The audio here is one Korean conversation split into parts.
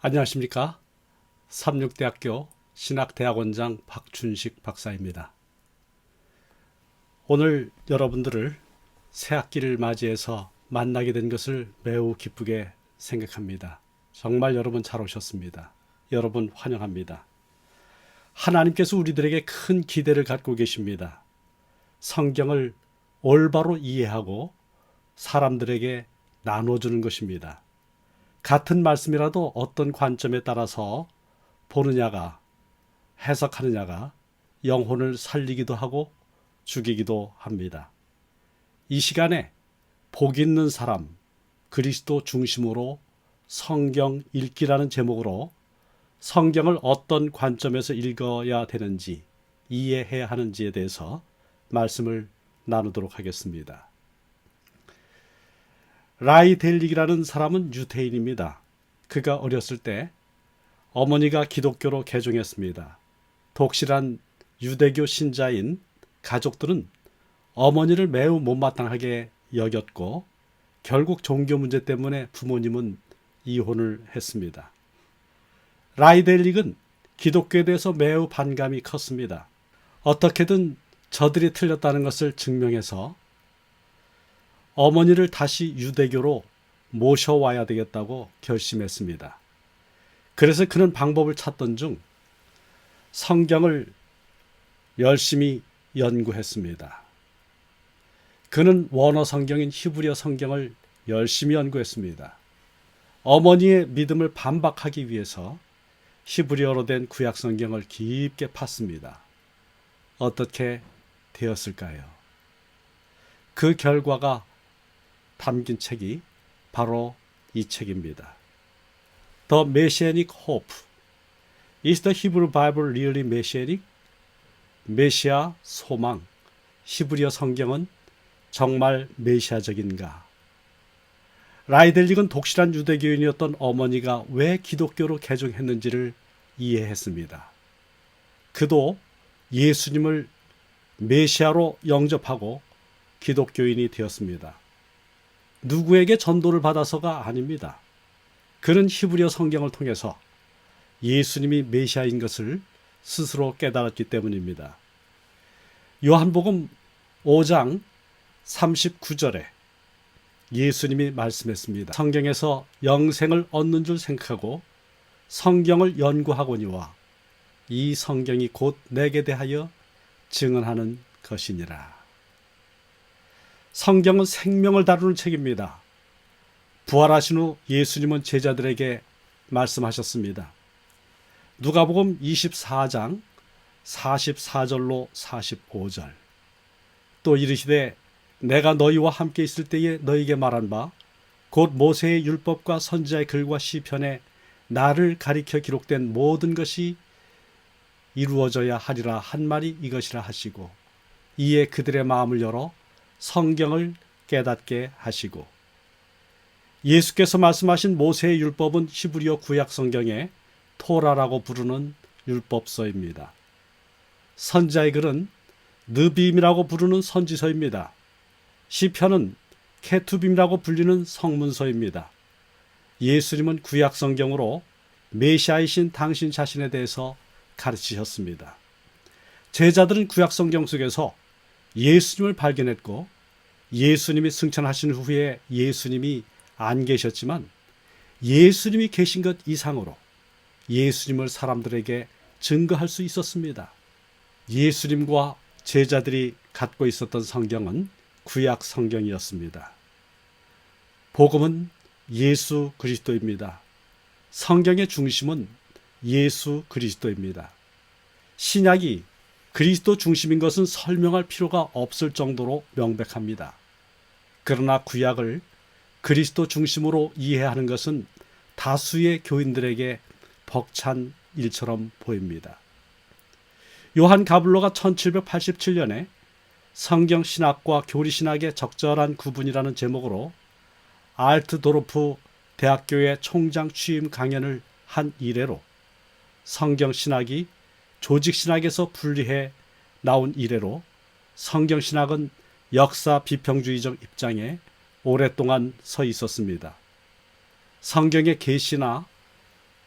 안녕하십니까? 삼육대학교 신학대학원장 박준식 박사입니다. 오늘 여러분들을 새학기를 맞이해서 만나게 된 것을 매우 기쁘게 생각합니다. 정말 여러분 잘 오셨습니다. 여러분 환영합니다. 하나님께서 우리들에게 큰 기대를 갖고 계십니다. 성경을 올바로 이해하고 사람들에게 나눠주는 것입니다. 같은 말씀이라도 어떤 관점에 따라서 보느냐가, 해석하느냐가 영혼을 살리기도 하고 죽이기도 합니다. 이 시간에 복 있는 사람, 그리스도 중심으로 성경 읽기라는 제목으로 성경을 어떤 관점에서 읽어야 되는지, 이해해야 하는지에 대해서 말씀을 나누도록 하겠습니다. 라이델릭이라는 사람은 유태인입니다. 그가 어렸을 때 어머니가 기독교로 개종했습니다. 독실한 유대교 신자인 가족들은 어머니를 매우 못마땅하게 여겼고 결국 종교 문제 때문에 부모님은 이혼을 했습니다. 라이델릭은 기독교에 대해서 매우 반감이 컸습니다. 어떻게든 저들이 틀렸다는 것을 증명해서 어머니를 다시 유대교로 모셔와야 되겠다고 결심했습니다. 그래서 그는 방법을 찾던 중 성경을 열심히 연구했습니다. 그는 원어 성경인 히브리어 성경을 열심히 연구했습니다. 어머니의 믿음을 반박하기 위해서 히브리어로 된 구약 성경을 깊게 팠습니다. 어떻게 되었을까요? 그 결과가 담긴 책이 바로 이 책입니다. The Messianic Hope. Is the Hebrew Bible really Messianic? 메시아 소망. 히브리어 성경은 정말 메시아적인가? 라이델릭은 독실한 유대교인이었던 어머니가 왜 기독교로 개종했는지를 이해했습니다. 그도 예수님을 메시아로 영접하고 기독교인이 되었습니다. 누구에게 전도를 받아서가 아닙니다. 그는 히브리어 성경을 통해서 예수님이 메시아인 것을 스스로 깨달았기 때문입니다. 요한복음 5장 39절에 예수님이 말씀했습니다. 성경에서 영생을 얻는 줄 생각하고 성경을 연구하거니와 이 성경이 곧 내게 대하여 증언하는 것이니라. 성경은 생명을 다루는 책입니다. 부활하신 후 예수님은 제자들에게 말씀하셨습니다. 누가복음 24장 44절로 45절. 또 이르시되 내가 너희와 함께 있을 때에 너희에게 말한 바 곧 모세의 율법과 선지자의 글과 시편에 나를 가리켜 기록된 모든 것이 이루어져야 하리라 한 말이 이것이라 하시고 이에 그들의 마음을 열어 성경을 깨닫게 하시고 예수께서 말씀하신 모세의 율법은 히브리어 구약 성경에 토라라고 부르는 율법서입니다. 선지자의 글은 느빔이라고 부르는 선지서입니다. 시편은 케투빔이라고 불리는 성문서입니다. 예수님은 구약 성경으로 메시아이신 당신 자신에 대해서 가르치셨습니다. 제자들은 구약 성경 속에서 예수님을 발견했고 예수님이 승천하신 후에 예수님이 안 계셨지만 예수님이 계신 것 이상으로 예수님을 사람들에게 증거할 수 있었습니다. 예수님과 제자들이 갖고 있었던 성경은 구약 성경이었습니다. 복음은 예수 그리스도입니다. 성경의 중심은 예수 그리스도입니다. 신약이 그리스도 중심인 것은 설명할 필요가 없을 정도로 명백합니다. 그러나 구약을 그리스도 중심으로 이해하는 것은 다수의 교인들에게 벅찬 일처럼 보입니다. 요한 가블로가 1787년에 성경 신학과 교리 신학의 적절한 구분이라는 제목으로 알트도르프 대학교의 총장 취임 강연을 한 이래로 성경 신학이 조직 신학에서 분리해 나온 이래로 성경 신학은 역사 비평주의적 입장에 오랫동안 서 있었습니다. 성경의 계시나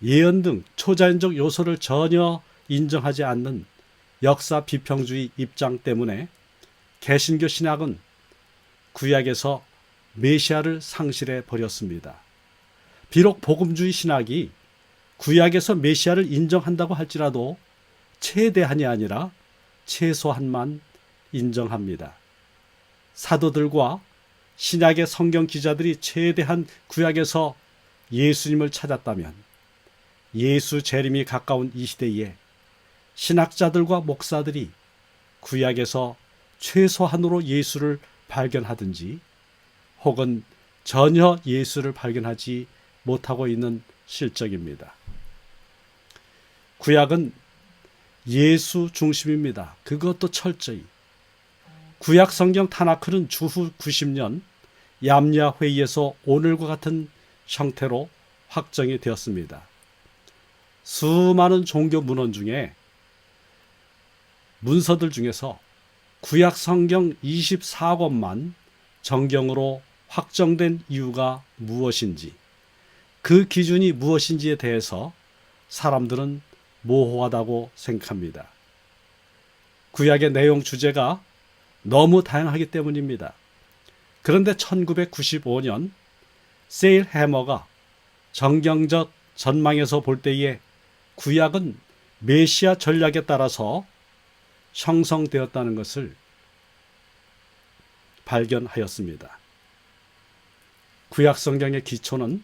예언 등 초자연적 요소를 전혀 인정하지 않는 역사 비평주의 입장 때문에 개신교 신학은 구약에서 메시아를 상실해 버렸습니다. 비록 복음주의 신학이 구약에서 메시아를 인정한다고 할지라도 최대한이 아니라 최소한만 인정합니다. 사도들과 신약의 성경 기자들이 최대한 구약에서 예수님을 찾았다면 예수 재림이 가까운 이 시대에 신학자들과 목사들이 구약에서 최소한으로 예수를 발견하든지 혹은 전혀 예수를 발견하지 못하고 있는 실정입니다. 구약은 예수 중심입니다. 그것도 철저히. 구약 성경 타나크는 주후 90년 얌야 회의에서 오늘과 같은 형태로 확정이 되었습니다. 수많은 종교 문헌 중에 문서들 중에서 구약 성경 24권만 정경으로 확정된 이유가 무엇인지, 그 기준이 무엇인지에 대해서 사람들은 모호하다고 생각합니다. 구약의 내용 주제가 너무 다양하기 때문입니다. 그런데 1995년 세일 해머가 정경적 전망에서 볼 때에 구약은 메시아 전략에 따라서 형성되었다는 것을 발견하였습니다. 구약 성경의 기초는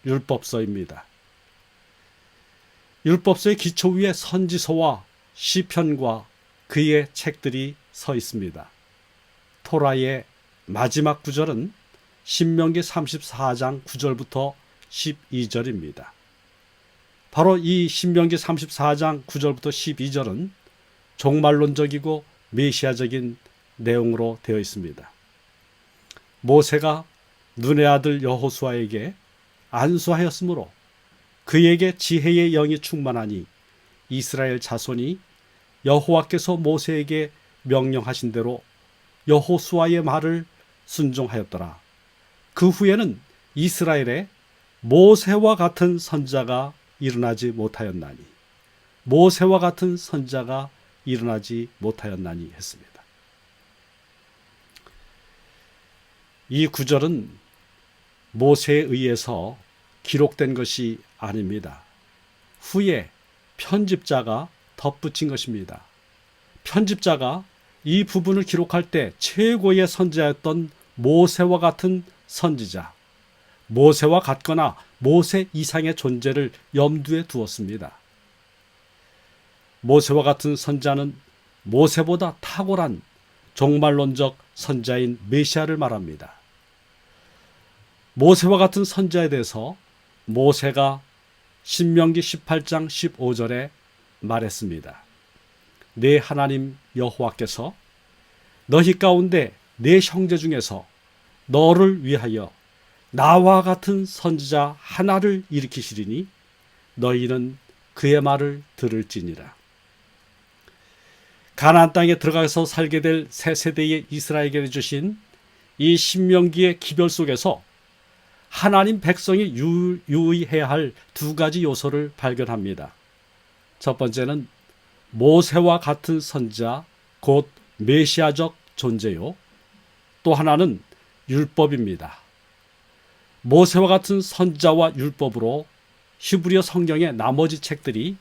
율법서입니다. 율법서의 기초 위에 선지서와 시편과 그의 책들이 서 있습니다. 토라의 마지막 구절은 신명기 34장 9절부터 12절입니다. 바로 이 신명기 34장 9절부터 12절은 종말론적이고 메시아적인 내용으로 되어 있습니다. 모세가 눈의 아들 여호수아에게 안수하였으므로 그에게 지혜의 영이 충만하니 이스라엘 자손이 여호와께서 모세에게 명령하신 대로 여호수아의 말을 순종하였더라. 그 후에는 이스라엘에 모세와 같은 선자가 일어나지 못하였나니 모세와 같은 선자가 일어나지 못하였나니 했습니다. 이 구절은 모세에 의해서 기록된 것이 아닙니다. 후에 편집자가 덧붙인 것입니다. 편집자가 이 부분을 기록할 때 최고의 선지자였던 모세와 같은 선지자, 모세와 같거나 모세 이상의 존재를 염두에 두었습니다. 모세와 같은 선지자는 모세보다 탁월한 종말론적 선지자인 메시아를 말합니다. 모세와 같은 선지자에 대해서 모세가 신명기 18장 15절에 말했습니다. 내 하나님 여호와께서 너희 가운데 내 형제 중에서 너를 위하여 나와 같은 선지자 하나를 일으키시리니 너희는 그의 말을 들을지니라. 가나안 땅에 들어가서 살게 될 새 세대의 이스라엘에게 주신 이 신명기의 기별 속에서 하나님 백성이 유의해야 할 두 가지 요소를 발견합니다. 첫 번째는 모세와 같은 선지자, 곧 메시아적 존재요. 또 하나는 율법입니다. 모세와 같은 선지자와 율법으로 히브리어 성경의 나머지 책들이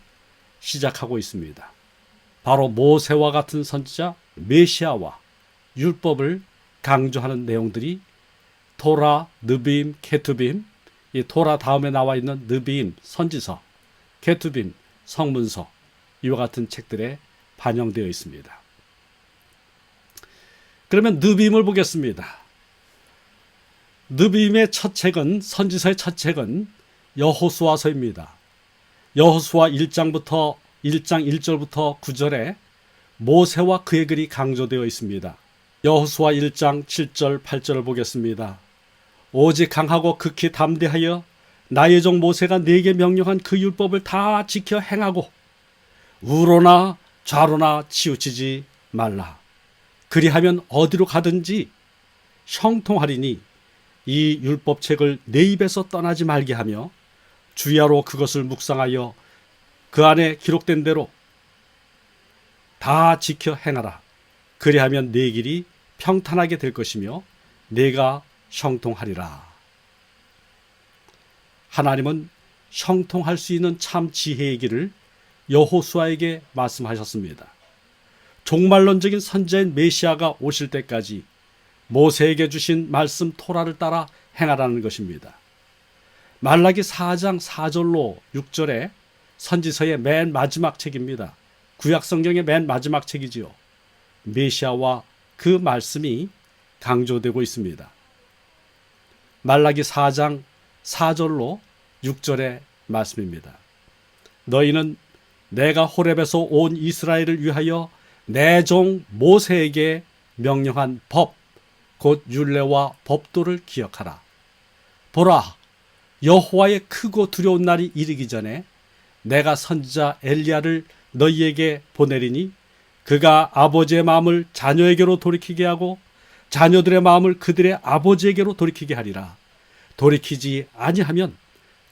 시작하고 있습니다. 바로 모세와 같은 선지자, 메시아와 율법을 강조하는 내용들이 토라, 느비임, 케투빔, 이 토라 다음에 나와 있는 느비임, 선지서, 케투빔, 성문서, 이와 같은 책들에 반영되어 있습니다. 그러면 느비임을 보겠습니다. 느비임의 첫 책은, 선지서의 첫 책은 여호수아서입니다. 여호수아 1장 1절부터 9절에 모세와 그의 글이 강조되어 있습니다. 여호수아 1장 7절 8절을 보겠습니다. 오직 강하고 극히 담대하여 나의 종 모세가 네게 명령한 그 율법을 다 지켜 행하고 우로나 좌로나 치우치지 말라. 그리하면 어디로 가든지 형통하리니 이 율법책을 내 입에서 떠나지 말게 하며 주야로 그것을 묵상하여 그 안에 기록된 대로 다 지켜 행하라. 그리하면 네 길이 평탄하게 될 것이며 내가 형통하리라. 하나님은 형통할 수 있는 참 지혜의 길을 여호수아에게 말씀하셨습니다. 종말론적인 선지자인 메시아가 오실 때까지 모세에게 주신 말씀 토라를 따라 행하라는 것입니다. 말라기 4장 4절로 6절에 선지서의 맨 마지막 책입니다. 구약성경의 맨 마지막 책이지요. 메시아와 그 말씀이 강조되고 있습니다. 말라기 4장 4절로 6절의 말씀입니다. 너희는 내가 호렙에서 온 이스라엘을 위하여 내 종 모세에게 명령한 법, 곧 율례와 법도를 기억하라. 보라, 여호와의 크고 두려운 날이 이르기 전에 내가 선지자 엘리야를 너희에게 보내리니 그가 아버지의 마음을 자녀에게로 돌이키게 하고 자녀들의 마음을 그들의 아버지에게로 돌이키게 하리라. 돌이키지 아니하면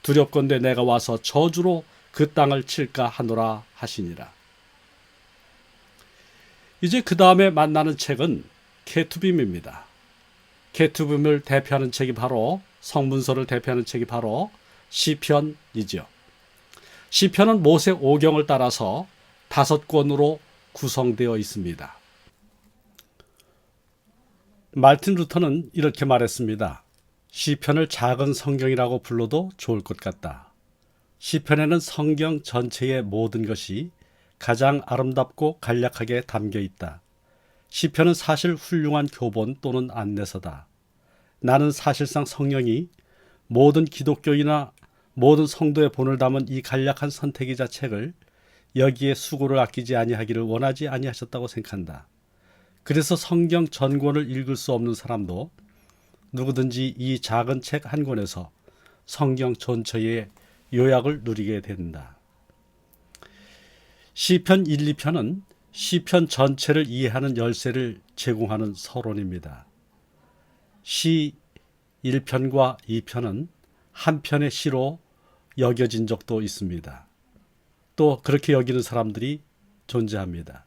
두렵건대 내가 와서 저주로 그 땅을 칠까 하노라 하시니라. 이제 그 다음에 만나는 책은 케투빔입니다. 케투빔을 대표하는 책이 바로 성문서를 대표하는 책이 바로 시편이죠. 시편은 모세 오경을 따라서 5권으로 구성되어 있습니다. 말틴 루터는 이렇게 말했습니다. 시편을 작은 성경이라고 불러도 좋을 것 같다. 시편에는 성경 전체의 모든 것이 가장 아름답고 간략하게 담겨 있다. 시편은 사실 훌륭한 교본 또는 안내서다. 나는 사실상 성령이 모든 기독교인이나 모든 성도의 본을 담은 이 간략한 선택이자 책을 여기에 수고를 아끼지 아니하기를 원하지 아니하셨다고 생각한다. 그래서 성경 전권을 읽을 수 없는 사람도 누구든지 이 작은 책 한 권에서 성경 전체의 요약을 누리게 된다. 시편 1, 2편은 시편 전체를 이해하는 열쇠를 제공하는 서론입니다. 시 1편과 2편은 한 편의 시로 여겨진 적도 있습니다. 또 그렇게 여기는 사람들이 존재합니다.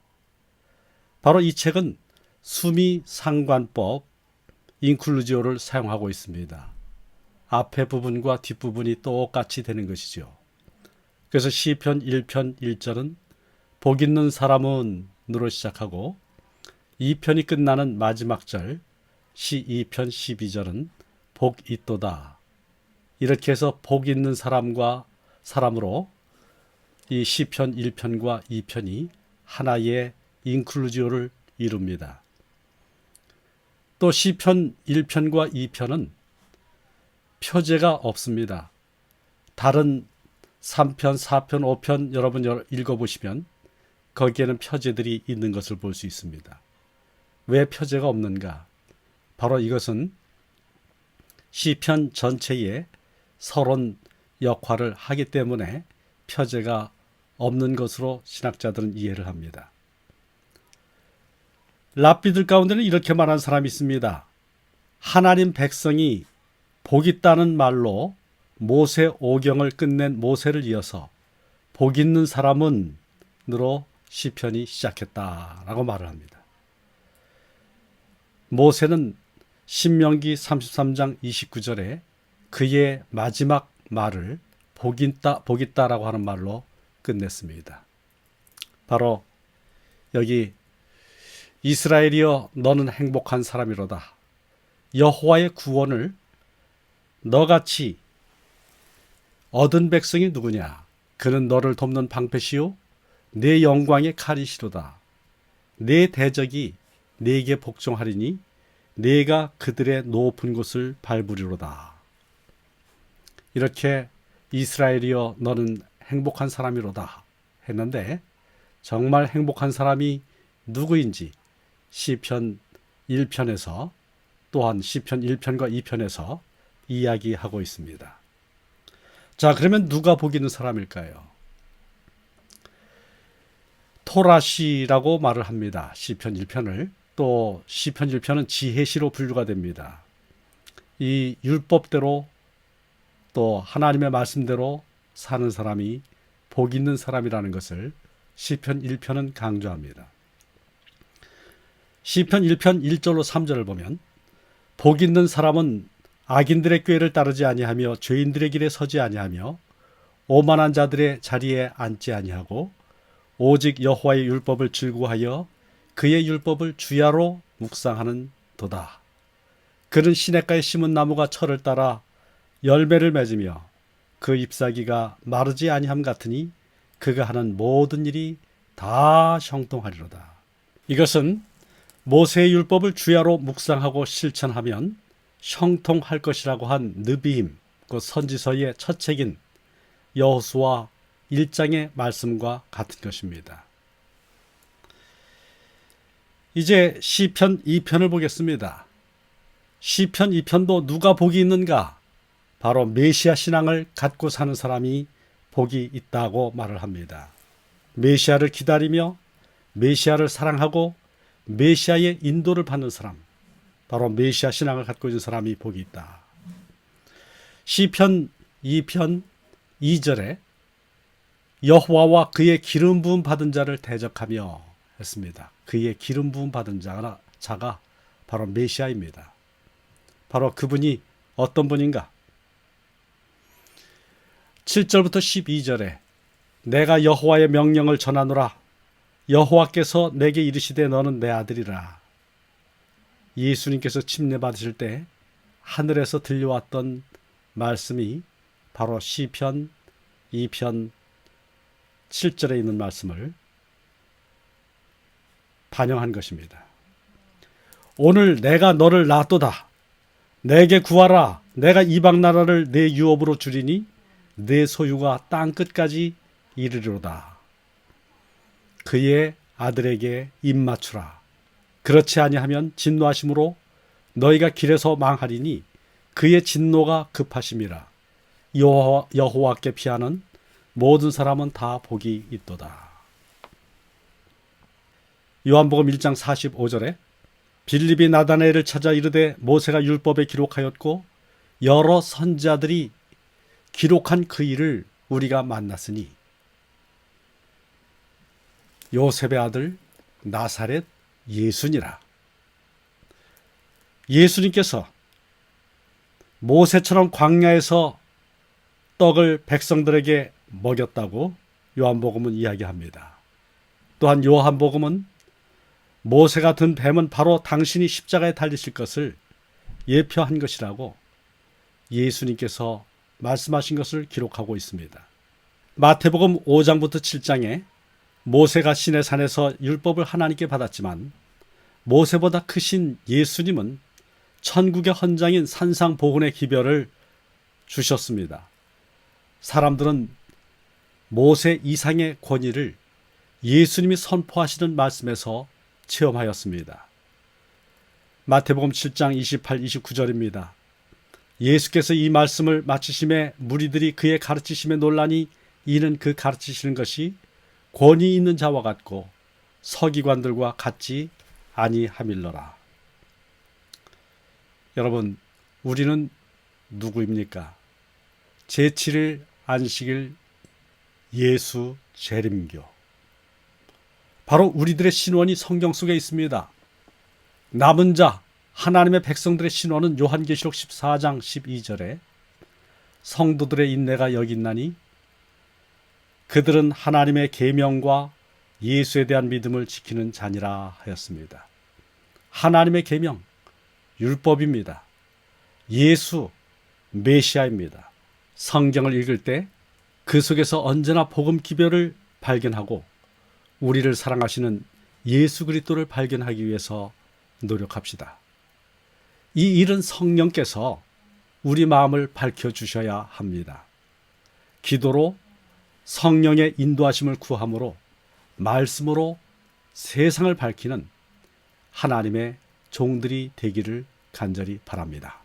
바로 이 책은 수미 상관법 인클루지오를 사용하고 있습니다. 앞에 부분과 뒷부분이 똑같이 되는 것이죠. 그래서 시편 1편 1절은 복 있는 사람은 으로 시작하고 2편이 끝나는 마지막 절 시 2편 12절은 복 있도다. 이렇게 해서 복 있는 사람과 사람으로 이 시편 1편과 2편이 하나의 인클루지오를 이룹니다. 또 시편 1편과 2편은 표제가 없습니다. 다른 3편, 4편, 5편 여러분 읽어보시면 거기에는 표제들이 있는 것을 볼 수 있습니다. 왜 표제가 없는가? 바로 이것은 시편 전체의 서론 역할을 하기 때문에 표제가 없는 것으로 신학자들은 이해를 합니다. 랍비들 가운데는 이렇게 말하는 사람이 있습니다. 하나님 백성이 복 있다는 말로 모세 오경을 끝낸 모세를 이어서 복 있는 사람은 으로 시편이 시작했다라고 말을 합니다. 모세는 신명기 33장 29절에 그의 마지막 말을 복 있다라고 하는 말로 끝냈습니다. 바로 여기 이스라엘이여 너는 행복한 사람이로다. 여호와의 구원을 너같이 얻은 백성이 누구냐? 그는 너를 돕는 방패시요 내 영광의 칼이시로다. 내 대적이 네게 복종하리니 네가 그들의 높은 곳을 밟으리로다. 이렇게 이스라엘이여 너는 행복한 사람이로다 했는데 정말 행복한 사람이 누구인지 시편 1편에서 또한 시편 1편과 2편에서 이야기하고 있습니다. 자, 그러면 누가 복 있는 사람일까요? 토라시라고 말을 합니다. 시편 1편을. 또 시편 1편은 지혜시로 분류가 됩니다. 이 율법대로 또 하나님의 말씀대로 사는 사람이 복 있는 사람이라는 것을 시편 1편은 강조합니다. 시편 1편 1절로 3절을 보면 복 있는 사람은 악인들의 꾀를 따르지 아니하며 죄인들의 길에 서지 아니하며 오만한 자들의 자리에 앉지 아니하고 오직 여호와의 율법을 즐거워하여 그의 율법을 주야로 묵상하는 도다. 그는 시냇가에 심은 나무가 철을 따라 열매를 맺으며 그 잎사귀가 마르지 아니함 같으니 그가 하는 모든 일이 다 형통하리로다. 이것은 모세의 율법을 주야로 묵상하고 실천하면 형통할 것이라고 한 느비임, 그 선지서의 첫 책인 여호수아 1장의 말씀과 같은 것입니다. 이제 시편 2편을 보겠습니다. 시편 2편도 누가 복이 있는가? 바로 메시아 신앙을 갖고 사는 사람이 복이 있다고 말을 합니다. 메시아를 기다리며 메시아를 사랑하고 메시아의 인도를 받는 사람, 바로 메시아 신앙을 갖고 있는 사람이 복이 있다. 시편 2편 2절에 여호와와 그의 기름 부음 받은 자를 대적하며 했습니다. 그의 기름 부음 받은 자가 바로 메시아입니다. 바로 그분이 어떤 분인가? 7절부터 12절에 내가 여호와의 명령을 전하노라. 여호와께서 내게 이르시되 너는 내 아들이라. 예수님께서 침례받으실 때 하늘에서 들려왔던 말씀이 바로 시편 2편 7절에 있는 말씀을 반영한 것입니다. 오늘 내가 너를 낳았도다. 내게 구하라. 내가 이방 나라를 내 유업으로 주리니 내 소유가 땅 끝까지 이르리로다. 그의 아들에게 입 맞추라. 그렇지 아니하면 진노하심으로 너희가 길에서 망하리니 그의 진노가 급하심이라. 여호와께 피하는 모든 사람은 다 복이 있도다. 요한복음 1장 45절에 빌립이 나다나엘을 찾아 이르되 모세가 율법에 기록하였고 여러 선지자들이 기록한 그 일을 우리가 만났으니 요셉의 아들 나사렛 예수니라. 예수님께서 모세처럼 광야에서 떡을 백성들에게 먹였다고 요한복음은 이야기합니다. 또한 요한복음은 모세가 든 뱀은 바로 당신이 십자가에 달리실 것을 예표한 것이라고 예수님께서 말씀하신 것을 기록하고 있습니다. 마태복음 5장부터 7장에 모세가 시내산에서 율법을 하나님께 받았지만 모세보다 크신 예수님은 천국의 헌장인 산상보훈의 기별을 주셨습니다. 사람들은 모세 이상의 권위를 예수님이 선포하시는 말씀에서 체험하였습니다. 마태복음 7장 28, 29절입니다. 예수께서 이 말씀을 마치심에 무리들이 그의 가르치심에 놀라니 이는 그 가르치시는 것이 권위 있는 자와 같고 서기관들과 같지 아니함일러라. 여러분, 우리는 누구입니까? 제7일 안식일 예수 재림교. 바로 우리들의 신원이 성경 속에 있습니다. 남은 자, 하나님의 백성들의 신원은 요한계시록 14장 12절에 성도들의 인내가 여기 있나니 그들은 하나님의 계명과 예수에 대한 믿음을 지키는 자니라 하였습니다. 하나님의 계명, 율법입니다. 예수, 메시아입니다. 성경을 읽을 때 그 속에서 언제나 복음 기별을 발견하고 우리를 사랑하시는 예수 그리스도를 발견하기 위해서 노력합시다. 이 일은 성령께서 우리 마음을 밝혀주셔야 합니다. 기도로 성령의 인도하심을 구함으로 말씀으로 세상을 밝히는 하나님의 종들이 되기를 간절히 바랍니다.